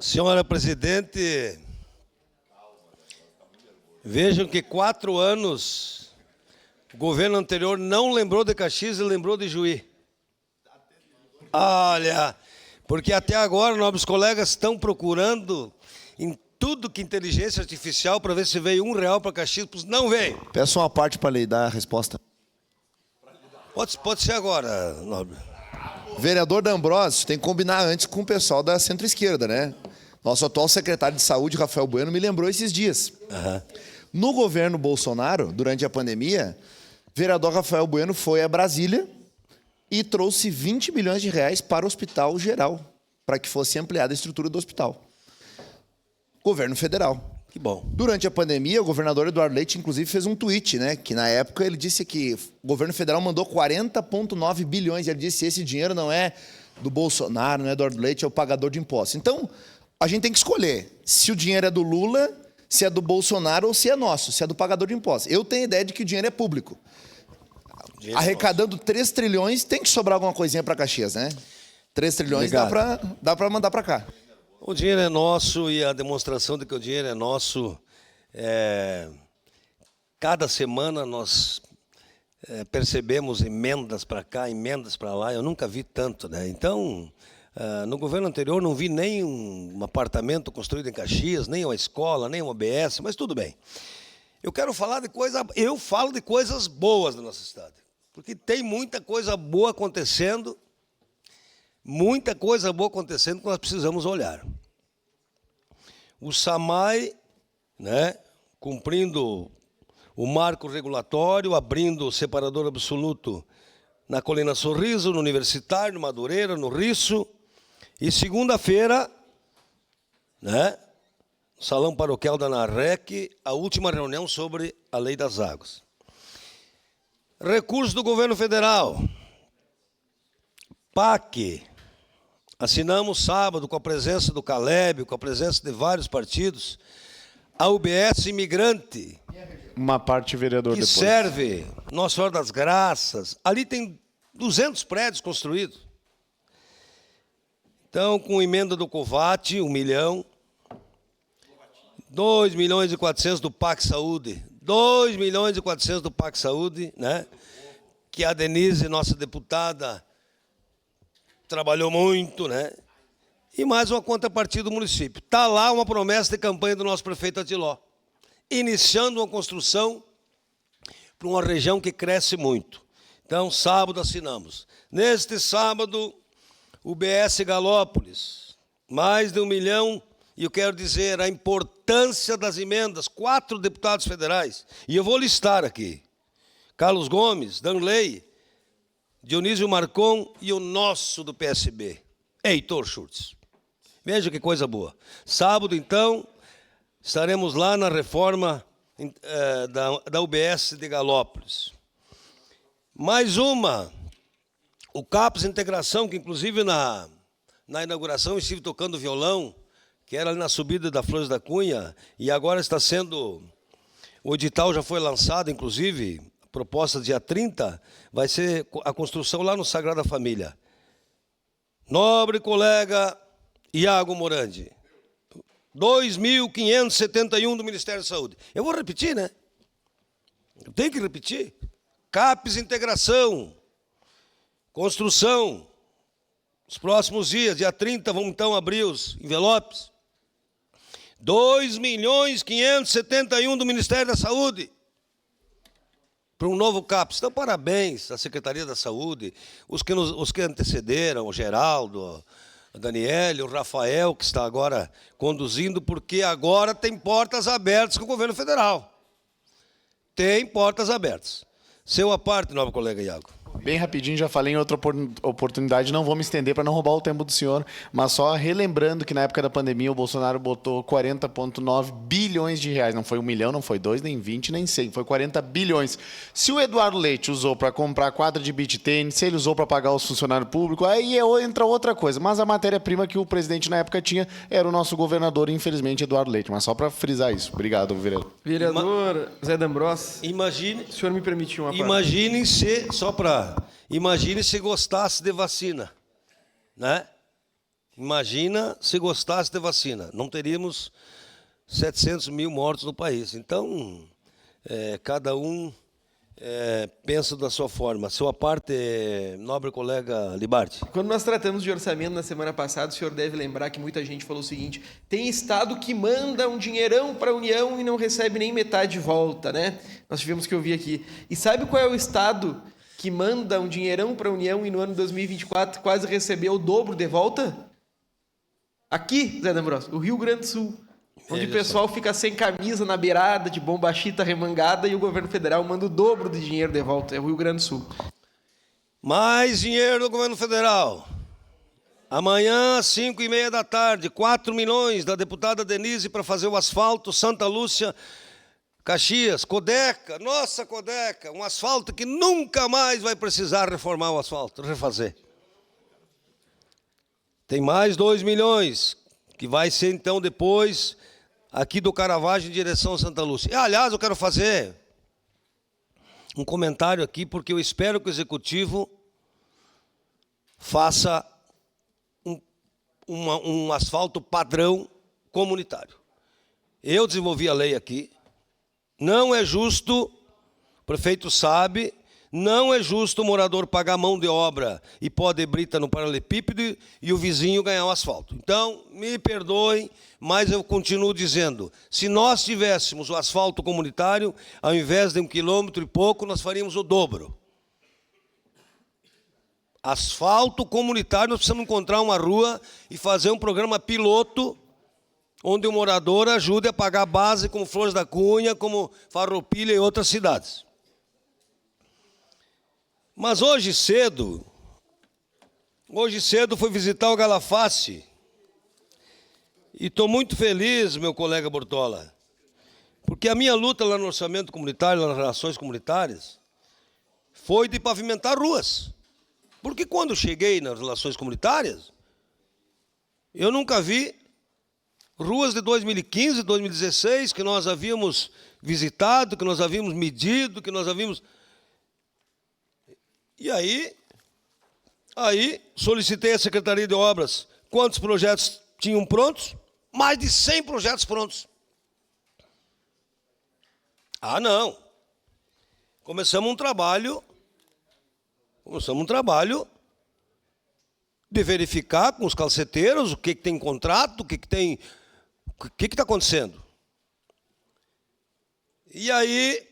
Senhora presidente, vejam que 4 anos o governo anterior não lembrou de Caxias e lembrou de Juí. Olha, porque até agora nobres colegas estão procurando em tudo que inteligência artificial para ver se veio R$1 para Caxias, pois não veio. Peço uma parte para lhe dar a resposta. Pode ser agora, nobre. Vereador D'Ambrosio tem que combinar antes com o pessoal da centro-esquerda, né? Nosso atual secretário de Saúde, Rafael Bueno, me lembrou esses dias. No governo Bolsonaro, durante a pandemia, o vereador Rafael Bueno foi a Brasília e trouxe 20 milhões de reais para o Hospital Geral, para que fosse ampliada a estrutura do hospital. Governo federal. Que bom. Durante a pandemia, o governador Eduardo Leite, inclusive, fez um tweet, né? Que na época ele disse que o governo federal mandou 40,9 bilhões. Ele disse que esse dinheiro não é do Bolsonaro, não é do Eduardo Leite, é o pagador de impostos. Então, a gente tem que escolher se o dinheiro é do Lula, se é do Bolsonaro ou se é nosso, se é do pagador de impostos. Eu tenho a ideia de que o dinheiro é público. Arrecadando 3 trilhões, tem que sobrar alguma coisinha para Caxias, né? 3 trilhões dá para mandar para cá. O dinheiro é nosso e a demonstração de que o dinheiro é nosso, cada semana nós percebemos emendas para cá, emendas para lá, eu nunca vi tanto, né? Então, no governo anterior não vi nem um apartamento construído em Caxias, nem uma escola, nem uma OBS, mas tudo bem. Eu falo de coisas boas da nossa cidade, porque tem muita coisa boa acontecendo, que nós precisamos olhar. O SAMAI, né, cumprindo o marco regulatório, abrindo o separador absoluto na Colina Sorriso, no Universitário, no Madureira, no Risso. E segunda-feira, né, no Salão Paroquial da NAREC, a última reunião sobre a Lei das Águas. Recurso do governo federal. PAC. Assinamos sábado, com a presença do Caleb, com a presença de vários partidos, a UBS Imigrante. Uma parte, vereador, que depois. Serve Nossa Senhora das Graças. Ali tem 200 prédios construídos. Então, com emenda do COVAT, 1 milhão. 2 milhões e 400 do PAC Saúde. 2 milhões e 400 do PAC Saúde, né? Que a Denise, nossa deputada, trabalhou muito, né? E mais uma contrapartida do município. Está lá uma promessa de campanha do nosso prefeito Atiló, iniciando uma construção para uma região que cresce muito. Então, sábado assinamos. Neste sábado, o BS Galópolis, mais de 1 milhão, e eu quero dizer a importância das emendas, 4 deputados federais, e eu vou listar aqui: Carlos Gomes, Danley, Dionísio Marcon e o nosso do PSB, Heitor Schurtz. Veja que coisa boa. Sábado, então, estaremos lá na reforma da UBS de Galópolis. Mais uma, o CAPES Integração, que inclusive na inauguração eu estive tocando violão, que era ali na subida da Flores da Cunha, e agora está sendo, o edital já foi lançado, inclusive, proposta dia 30, vai ser a construção lá no Sagrada Família. Nobre colega Iago Morandi, 2.571 do Ministério da Saúde. Eu vou repetir, né? Eu tenho que repetir. CAPES Integração, construção. Nos próximos dias, dia 30, vamos então abrir os envelopes. 2.571 do Ministério da Saúde. Para um novo CAPES. Então, parabéns à Secretaria da Saúde, os que antecederam, o Geraldo, a Daniele, o Rafael, que está agora conduzindo, porque agora tem portas abertas com o governo federal. Tem portas abertas. Seu à parte, nobre colega Iago. Bem rapidinho, já falei em outra oportunidade, não vou me estender para não roubar o tempo do senhor, mas só relembrando que na época da pandemia o Bolsonaro botou 40,9 bilhões de reais. Não foi 1 milhão, não foi 2, nem 20, nem 100, foi 40 bilhões. Se o Eduardo Leite usou para comprar quadra de beach tênis, se ele usou para pagar os funcionários públicos, aí entra outra coisa. Mas a matéria-prima que o presidente na época tinha era o nosso governador, infelizmente, Eduardo Leite. Mas só para frisar isso. Obrigado, vereador. Vereador Zé D'Ambrosio, Imagine, o senhor me permitiu uma parte. imagine se gostasse de vacina, né? Imagina se gostasse de vacina. Não teríamos 700 mil mortos no país. Então, cada um pensa da sua forma. Sua parte, nobre colega Libardi. Quando nós tratamos de orçamento na semana passada, o senhor deve lembrar que muita gente falou o seguinte: tem estado que manda um dinheirão para a União e não recebe nem metade de volta, né? Nós tivemos que ouvir aqui. E sabe qual é o estado que manda um dinheirão para a União e no ano 2024 quase recebeu o dobro de volta? Aqui, Zé D'Ambrosio, o Rio Grande do Sul. Onde o pessoal fica sem camisa na beirada, de bombachita remangada, e o governo federal manda o dobro de dinheiro de volta. É o Rio Grande do Sul. Mais dinheiro do governo federal. Amanhã, às 5h30 da tarde, 4 milhões da deputada Denise para fazer o asfalto Santa Lúcia, Caxias, Codeca, nossa Codeca, um asfalto que nunca mais vai precisar reformar o asfalto, refazer. Tem mais 2 milhões, que vai ser então depois aqui do Caravaggio em direção a Santa Lúcia. E, aliás, eu quero fazer um comentário aqui, porque eu espero que o Executivo faça um asfalto padrão comunitário. Eu desenvolvi a lei aqui. Não é justo, o prefeito sabe, não é justo o morador pagar mão de obra e pó de brita no paralelepípedo e o vizinho ganhar o asfalto. Então, me perdoem, mas eu continuo dizendo, se nós tivéssemos o asfalto comunitário, ao invés de 1 quilômetro e pouco, nós faríamos o dobro. Asfalto comunitário, nós precisamos encontrar uma rua e fazer um programa piloto onde o morador ajude a pagar a base como Flores da Cunha, como Farroupilha e outras cidades. Mas hoje cedo fui visitar o Galafassi e estou muito feliz, meu colega Bortola, porque a minha luta lá no orçamento comunitário, lá nas relações comunitárias, foi de pavimentar ruas. Porque quando cheguei nas relações comunitárias, eu nunca vi ruas de 2015, 2016, que nós havíamos visitado, que nós havíamos medido, que nós havíamos... E aí solicitei à Secretaria de Obras quantos projetos tinham prontos? Mais de 100 projetos prontos. Ah, não. Começamos um trabalho de verificar com os calceteiros o que tem em contrato, o que está acontecendo. E aí,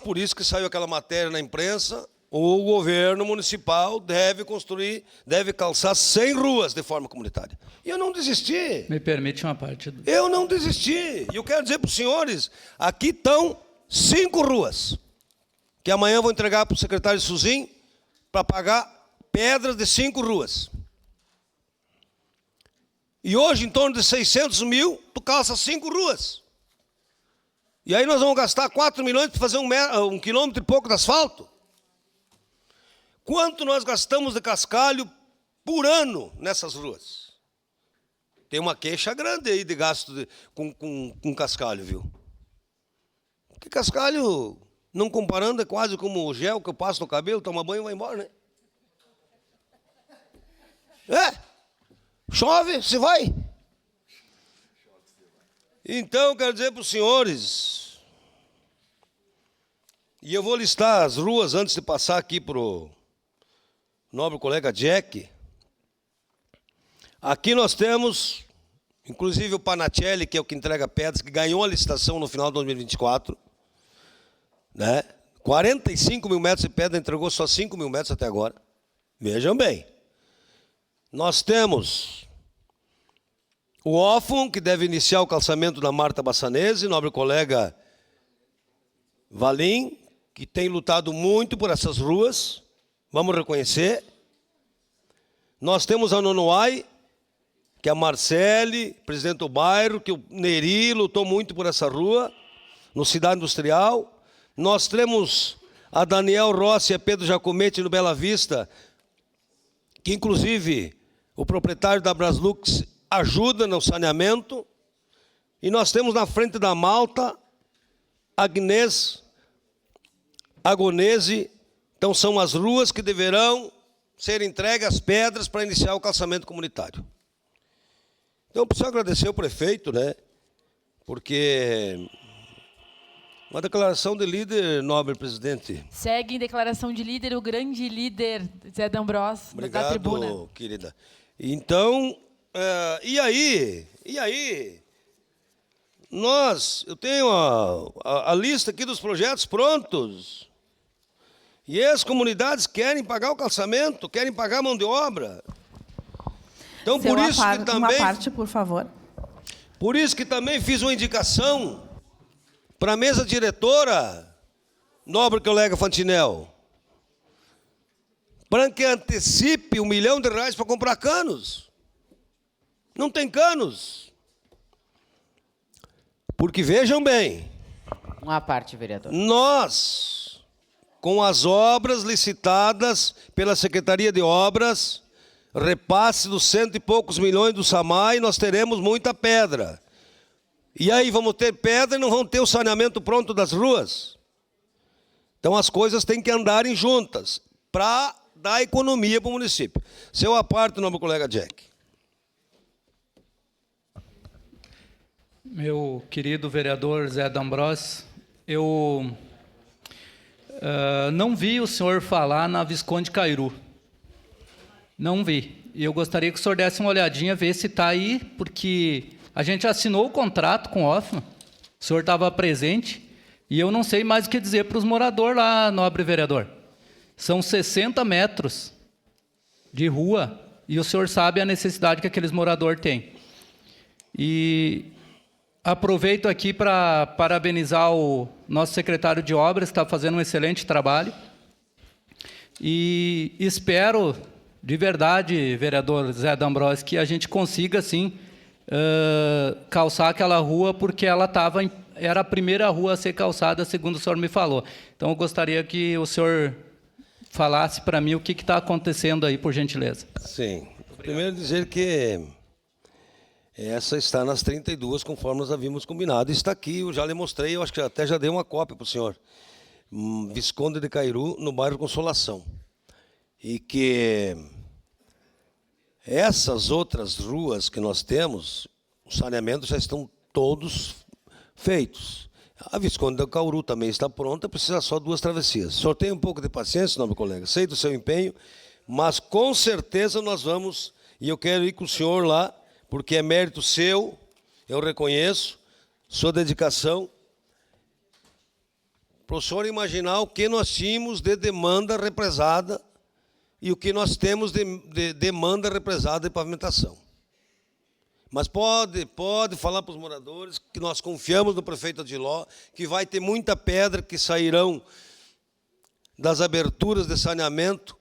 por isso que saiu aquela matéria na imprensa, o governo municipal deve calçar 100 ruas de forma comunitária. E eu não desisti. Me permite uma parte. Eu não desisti. E eu quero dizer para os senhores, aqui estão 5 ruas, que amanhã eu vou entregar para o secretário Suzin para pagar pedras de 5 ruas. E hoje, em torno de 600 mil, tu calça 5 ruas. E aí nós vamos gastar 4 milhões para fazer 1 quilômetro e pouco de asfalto. Quanto nós gastamos de cascalho por ano nessas ruas? Tem uma queixa grande aí de gasto com cascalho, viu? Porque cascalho, não comparando, é quase como o gel que eu passo no cabelo, toma banho e vai embora, né? Chove, se vai. Então, quero dizer para os senhores, e eu vou listar as ruas antes de passar aqui para o nobre colega Jack. Aqui nós temos, inclusive o Panacelli, que é o que entrega pedras, que ganhou a licitação no final de 2024. Né? 45 mil metros de pedra, entregou só 5 mil metros até agora. Vejam bem. Nós temos o Ofum, que deve iniciar o calçamento da Marta Bassanese, nobre colega Valim, que tem lutado muito por essas ruas, vamos reconhecer. Nós temos a Nonoai, que é a Marcele, presidente do bairro, que o Neri lutou muito por essa rua, no Cidade Industrial. Nós temos a Daniel Rossi e a Pedro Jacomete no Bela Vista, que inclusive o proprietário da Braslux ajuda no saneamento. E nós temos na frente da Malta, Agonese. Então são as ruas que deverão ser entregue as pedras para iniciar o calçamento comunitário. Então, eu preciso agradecer ao prefeito, né? Porque uma declaração de líder, nobre presidente. Segue em declaração de líder o grande líder Zé D'Ambrós, da tribuna. Obrigado, querida. Então, e aí, eu tenho a lista aqui dos projetos prontos. E as comunidades querem pagar o calçamento, querem pagar a mão de obra. Então, por isso que também... Uma parte, por favor. Por isso que também fiz uma indicação para a mesa diretora, nobre colega Fantinel, para que antecipe R$1 milhão para comprar canos. Não tem canos. Porque, vejam bem, Uma parte, vereador. nós, com as obras licitadas pela Secretaria de Obras, repasse dos 100 e poucos milhões do SAMAI, nós teremos muita pedra. E aí vamos ter pedra e não vamos ter o saneamento pronto das ruas. Então as coisas têm que andarem juntas para dar economia para o município. Seu aparto, nobre colega Jack. Meu querido vereador Zé D'Ambrós, eu não vi o senhor falar na Visconde Cairu. Não vi. E eu gostaria que o senhor desse uma olhadinha, ver se está aí, porque a gente assinou o contrato com o Hoffman, o senhor estava presente, e eu não sei mais o que dizer para os moradores lá, nobre vereador. São 60 metros de rua, e o senhor sabe a necessidade que aqueles moradores têm. E aproveito aqui para parabenizar o nosso secretário de obras, que está fazendo um excelente trabalho, e espero, de verdade, vereador Zé D'Ambrós, que a gente consiga, sim, calçar aquela rua, porque ela era a primeira rua a ser calçada, segundo o senhor me falou. Então, eu gostaria que o senhor falasse para mim o que está acontecendo aí, por gentileza. Sim. Primeiro dizer que essa está nas 32, conforme nós havíamos combinado. Está aqui, eu já lhe mostrei, eu acho que até já dei uma cópia para o senhor. Visconde de Cairu, no bairro Consolação. E que essas outras ruas que nós temos, os saneamentos já estão todos feitos. A Visconde de Cairu também está pronta, precisa só 2 travessias. O senhor tem um pouco de paciência, nobre colega, sei do seu empenho, mas com certeza nós vamos, e eu quero ir com o senhor lá, porque é mérito seu, eu reconheço, sua dedicação, para o senhor imaginar o que nós tínhamos de demanda represada e o que nós temos de demanda represada de pavimentação. Mas pode falar para os moradores que nós confiamos no prefeito Adiló, que vai ter muita pedra que sairão das aberturas de saneamento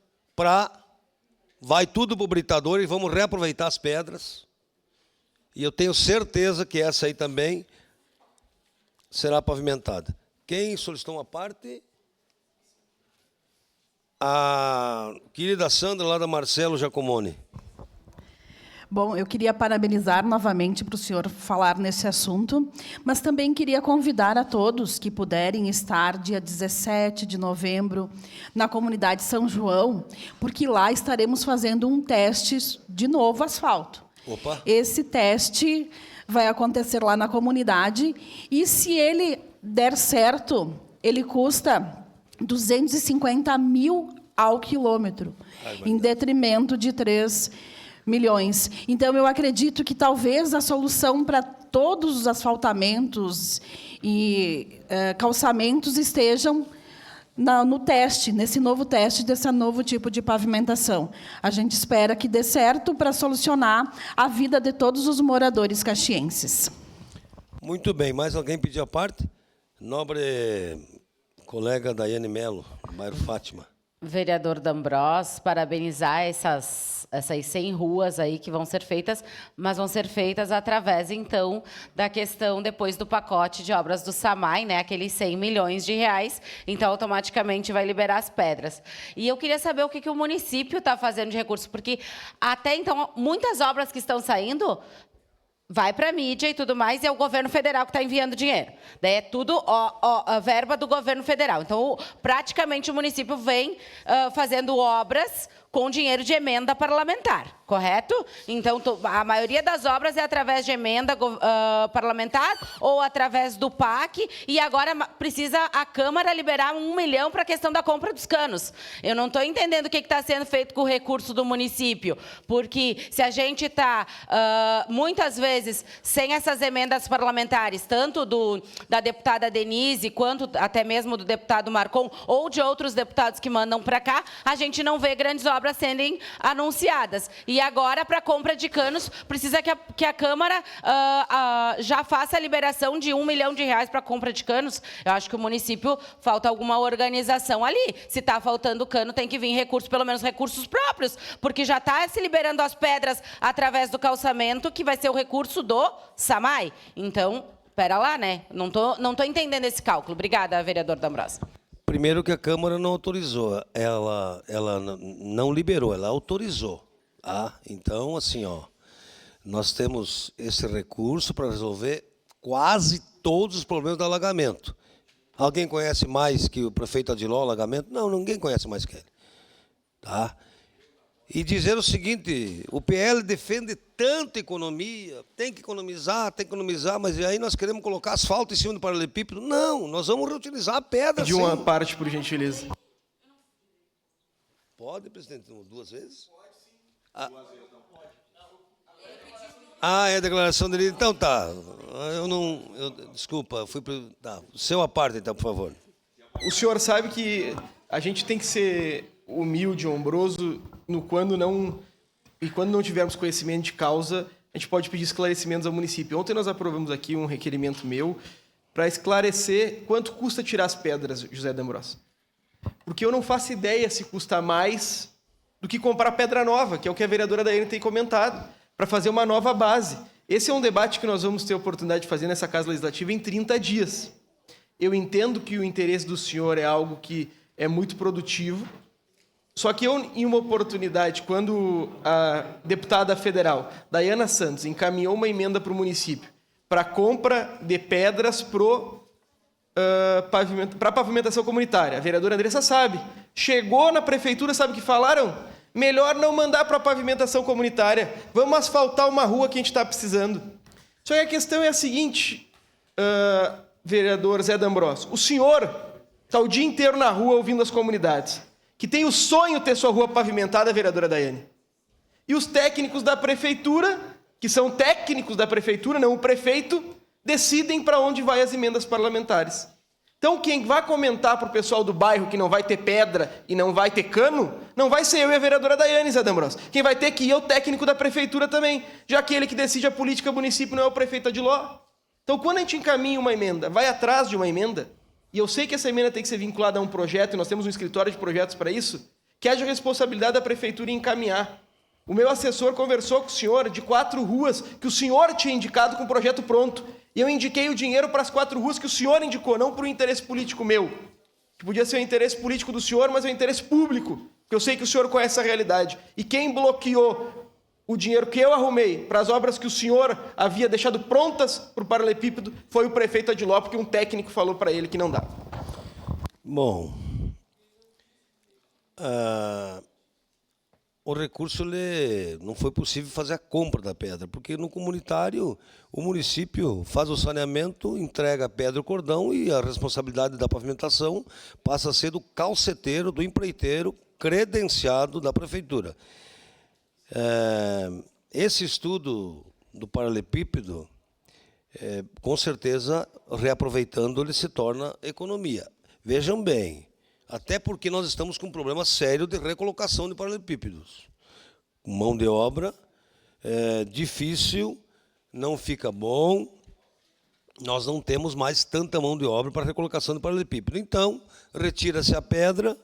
vai tudo para o britador e vamos reaproveitar as pedras. E eu tenho certeza que essa aí também será pavimentada. Quem solicitou uma parte? A querida Sandra, lá da Marcelo Giacomoni. Bom, eu queria parabenizar novamente para o senhor falar nesse assunto, mas também queria convidar a todos que puderem estar dia 17 de novembro na comunidade São João, porque lá estaremos fazendo um teste de novo asfalto. Opa. Esse teste vai acontecer lá na comunidade e, se ele der certo, ele custa 250 mil ao quilômetro, em detrimento de 3 milhões. Então, eu acredito que talvez a solução para todos os asfaltamentos e calçamentos estejam no teste, nesse novo teste, desse novo tipo de pavimentação. A gente espera que dê certo para solucionar a vida de todos os moradores caxienses. Muito bem. Mais alguém pediu a parte? Nobre colega Daiane Melo, bairro Fátima. Vereador D'Ambrós, parabenizar essas 100 ruas aí que vão ser feitas, mas vão ser feitas através, então, da questão depois do pacote de obras do SAMAI, né, aqueles 100 milhões de reais, então automaticamente vai liberar as pedras. E eu queria saber o que o município está fazendo de recursos, porque até então, muitas obras que estão saindo vai para a mídia e tudo mais, e é o governo federal que está enviando dinheiro. Daí é tudo a verba do governo federal. Então, praticamente, o município vem fazendo obras com dinheiro de emenda parlamentar, correto? Então, a maioria das obras é através de emenda parlamentar ou através do PAC, e agora precisa a Câmara liberar 1 milhão para a questão da compra dos canos. Eu não estou entendendo o que está sendo feito com o recurso do município, porque se a gente está, muitas vezes, sem essas emendas parlamentares, tanto da deputada Denise, quanto até mesmo do deputado Marcon, ou de outros deputados que mandam para cá, a gente não vê grandes obras sendo anunciadas. E agora, para a compra de canos, precisa que a Câmara já faça a liberação de 1 milhão de reais para a compra de canos. Eu acho que o município falta alguma organização ali. Se está faltando cano, tem que vir recursos, pelo menos recursos próprios, porque já está se liberando as pedras através do calçamento, que vai ser o recurso do SAMAI. Então, espera lá, né? Não tô entendendo esse cálculo. Obrigada, vereador D'Ambrosio. Primeiro que a Câmara não autorizou, ela não liberou, ela autorizou. Então, assim, nós temos esse recurso para resolver quase todos os problemas do alagamento. Alguém conhece mais que o prefeito Adiló, alagamento? Não, ninguém conhece mais que ele. Tá? E dizer o seguinte, o PL defende tanta economia, tem que economizar, mas aí nós queremos colocar asfalto em cima do paralelepípedo. Não, nós vamos reutilizar a pedra. De uma parte, por gentileza. Pode, presidente, 2 vezes? Pode, sim. 2 vezes não pode. É declaração dele. Então tá. Desculpa, tá. Seu parte, então, por favor. O senhor sabe que a gente tem que ser humilde, ombroso, quando não tivermos conhecimento de causa, a gente pode pedir esclarecimentos ao município. Ontem nós aprovamos aqui um requerimento meu para esclarecer quanto custa tirar as pedras, José D'Ambrosio. Porque eu não faço ideia se custa mais do que comprar pedra nova, que é o que a vereadora Daiane tem comentado, para fazer uma nova base. Esse é um debate que nós vamos ter a oportunidade de fazer nessa Casa Legislativa em 30 dias. Eu entendo que o interesse do senhor é algo que é muito produtivo, só que eu, em uma oportunidade, quando a deputada federal, Daiana Santos, encaminhou uma emenda para o município para compra de pedras para pavimentação comunitária, a vereadora Andressa sabe, chegou na prefeitura, sabe o que falaram? Melhor não mandar para pavimentação comunitária, vamos asfaltar uma rua que a gente está precisando. Só que a questão é a seguinte, vereador Zé D'Ambrosio, o senhor está o dia inteiro na rua ouvindo as comunidades, que tem o sonho de ter sua rua pavimentada, vereadora Daiane. E os técnicos da prefeitura, que são técnicos da prefeitura, não o prefeito, decidem para onde vai as emendas parlamentares. Então, quem vai comentar para o pessoal do bairro que não vai ter pedra e não vai ter cano, não vai ser eu e a vereadora Daiane, Zé D'Ambrosio. Quem vai ter que ir é o técnico da prefeitura também, já que ele que decide a política do município não é o prefeito Adiló. Então, quando a gente encaminha uma emenda, vai atrás de uma emenda, e eu sei que essa emenda tem que ser vinculada a um projeto, e nós temos um escritório de projetos para isso, que haja responsabilidade da prefeitura em encaminhar. O meu assessor conversou com o senhor de 4 ruas que o senhor tinha indicado com o projeto pronto. E eu indiquei o dinheiro para as 4 ruas que o senhor indicou, não para o interesse político meu. Que podia ser o interesse político do senhor, mas é o interesse público. Porque eu sei que o senhor conhece a realidade. E quem bloqueou o dinheiro que eu arrumei para as obras que o senhor havia deixado prontas para o paralelepípedo foi o prefeito Adiló, porque um técnico falou para ele que não dá. Bom, o recurso não foi possível fazer a compra da pedra, porque no comunitário o município faz o saneamento, entrega a pedra e o cordão e a responsabilidade da pavimentação passa a ser do calceteiro, do empreiteiro credenciado da prefeitura. Esse estudo do paralelepípedo, com certeza, reaproveitando, ele se torna economia. Vejam bem, até porque nós estamos com um problema sério de recolocação de paralelepípedos. Mão de obra, difícil, não fica bom, nós não temos mais tanta mão de obra para recolocação de paralelepípedo. Então, retira-se a pedra,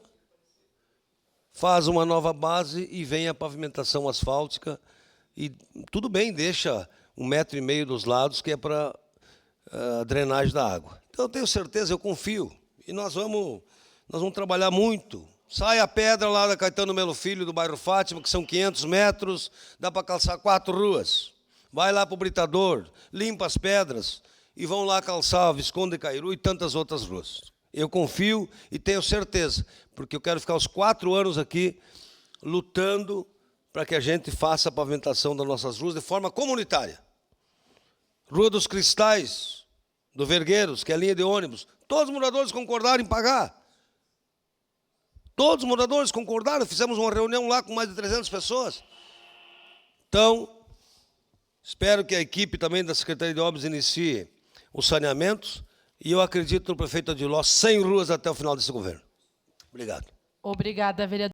faz uma nova base e vem a pavimentação asfáltica. E tudo bem, deixa 1,5 metro dos lados, que é para a drenagem da água. Então, eu tenho certeza, eu confio. E nós vamos trabalhar muito. Sai a pedra lá da Caetano Melo Filho, do bairro Fátima, que são 500 metros, dá para calçar 4 ruas. Vai lá para o Britador, limpa as pedras e vão lá calçar a Visconde Cairu e tantas outras ruas. Eu confio e tenho certeza, porque eu quero ficar os 4 anos aqui lutando para que a gente faça a pavimentação das nossas ruas de forma comunitária. Rua dos Cristais, do Vergueiros, que é a linha de ônibus, todos os moradores concordaram em pagar. Todos os moradores concordaram, fizemos uma reunião lá com mais de 300 pessoas. Então, espero que a equipe também da Secretaria de Obras inicie os saneamentos e eu acredito no prefeito Adiló 100 ruas até o final desse governo. Obrigado. Obrigada, vereador.